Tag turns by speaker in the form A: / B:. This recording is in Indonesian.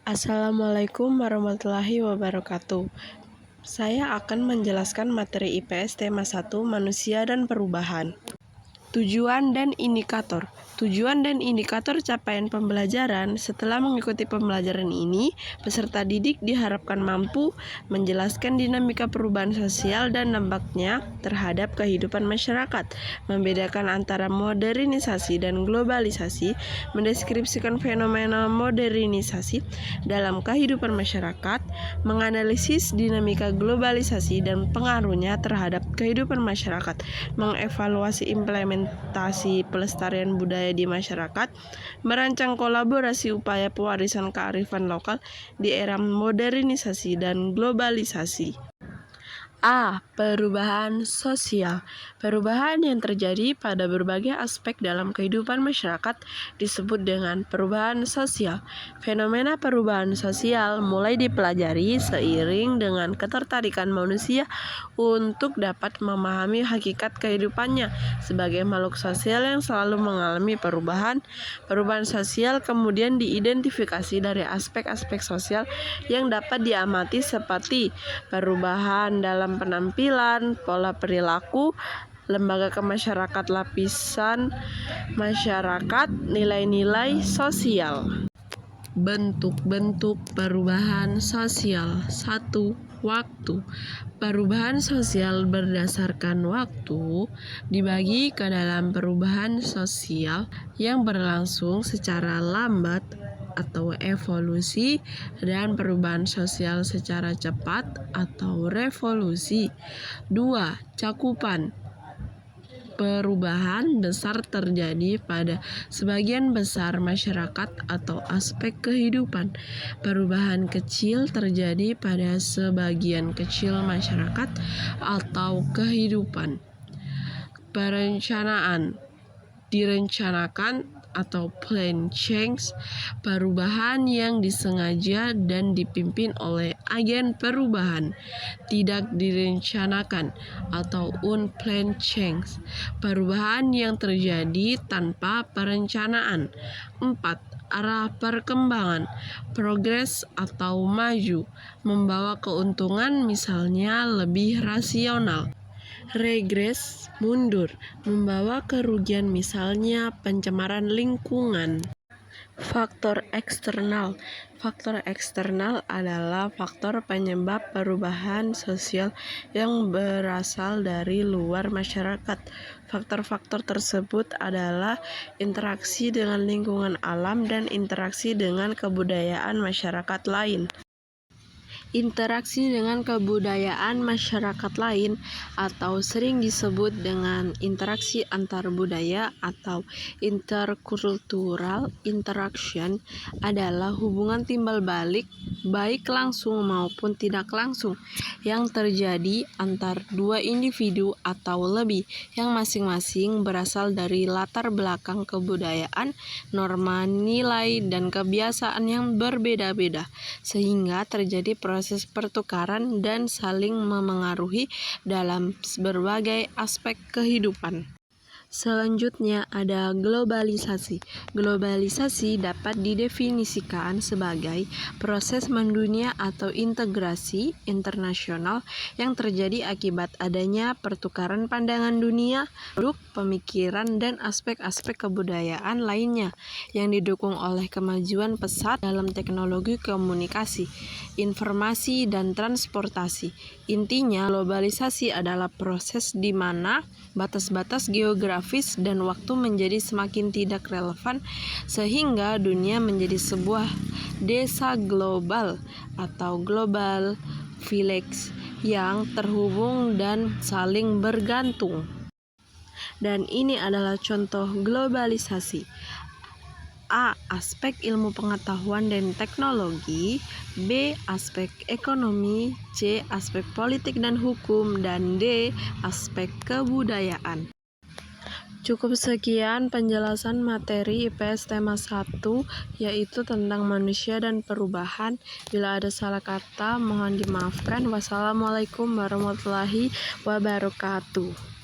A: Assalamualaikum warahmatullahi wabarakatuh. Saya akan menjelaskan materi IPS tema 1 Manusia dan Perubahan. Tujuan dan indikator. Tujuan dan indikator capaian pembelajaran. Setelah mengikuti pembelajaran ini, peserta didik diharapkan mampu menjelaskan dinamika perubahan sosial dan dampaknya terhadap kehidupan masyarakat, membedakan antara modernisasi dan globalisasi, mendeskripsikan fenomena modernisasi dalam kehidupan masyarakat, menganalisis dinamika globalisasi dan pengaruhnya terhadap kehidupan masyarakat, mengevaluasi implementasi pelestarian budaya di masyarakat, merancang kolaborasi upaya pewarisan kearifan lokal di era modernisasi dan globalisasi. A. Perubahan sosial. Perubahan yang terjadi pada berbagai aspek dalam kehidupan masyarakat disebut dengan perubahan sosial. Fenomena perubahan sosial mulai dipelajari seiring dengan ketertarikan manusia untuk dapat memahami hakikat kehidupannya sebagai makhluk sosial yang selalu mengalami perubahan. Perubahan sosial kemudian diidentifikasi dari aspek-aspek sosial yang dapat diamati seperti perubahan dalam penampilan, pola perilaku, lembaga kemasyarakatan, lapisan masyarakat, nilai-nilai sosial. Bentuk-bentuk perubahan sosial. 1. Waktu. Perubahan sosial berdasarkan waktu dibagi ke dalam perubahan sosial yang berlangsung secara lambat atau evolusi dan perubahan sosial secara cepat atau revolusi. 2. Cakupan. Perubahan besar terjadi pada sebagian besar masyarakat atau aspek kehidupan. Perubahan kecil terjadi pada sebagian kecil masyarakat atau kehidupan. Perencanaan. Direncanakan atau plan change, perubahan yang disengaja dan dipimpin oleh agen perubahan. Tidak direncanakan atau unplanned change, perubahan yang terjadi tanpa perencanaan. 4. Arah perkembangan, progres atau maju, membawa keuntungan misalnya lebih rasional. Regres, mundur, membawa kerugian misalnya pencemaran lingkungan. Faktor eksternal. Faktor eksternal adalah faktor penyebab perubahan sosial yang berasal dari luar masyarakat. Faktor-faktor tersebut adalah interaksi dengan lingkungan alam dan interaksi dengan kebudayaan masyarakat lain. Interaksi dengan kebudayaan masyarakat lain atau sering disebut dengan interaksi antar budaya atau intercultural interaction adalah hubungan timbal balik baik langsung maupun tidak langsung yang terjadi antar dua individu atau lebih yang masing-masing berasal dari latar belakang kebudayaan, norma, nilai, dan kebiasaan yang berbeda-beda sehingga terjadi proses pertukaran dan saling memengaruhi dalam berbagai aspek kehidupan. Selanjutnya ada globalisasi. Globalisasi dapat didefinisikan sebagai proses mendunia atau integrasi internasional yang terjadi akibat adanya pertukaran pandangan dunia, produk, pemikiran, dan aspek-aspek kebudayaan lainnya yang didukung oleh kemajuan pesat dalam teknologi komunikasi, informasi, dan transportasi. Intinya, globalisasi adalah proses di mana batas-batas geografis dan waktu menjadi semakin tidak relevan sehingga dunia menjadi sebuah desa global atau global village yang terhubung dan saling bergantung. Dan ini adalah contoh globalisasi. A. Aspek ilmu pengetahuan dan teknologi, B. Aspek ekonomi, C. Aspek politik dan hukum, dan D. Aspek kebudayaan. Cukup sekian penjelasan materi IPS tema 1 yaitu tentang manusia dan perubahan. Bila ada salah kata mohon dimaafkan. Wassalamualaikum warahmatullahi wabarakatuh.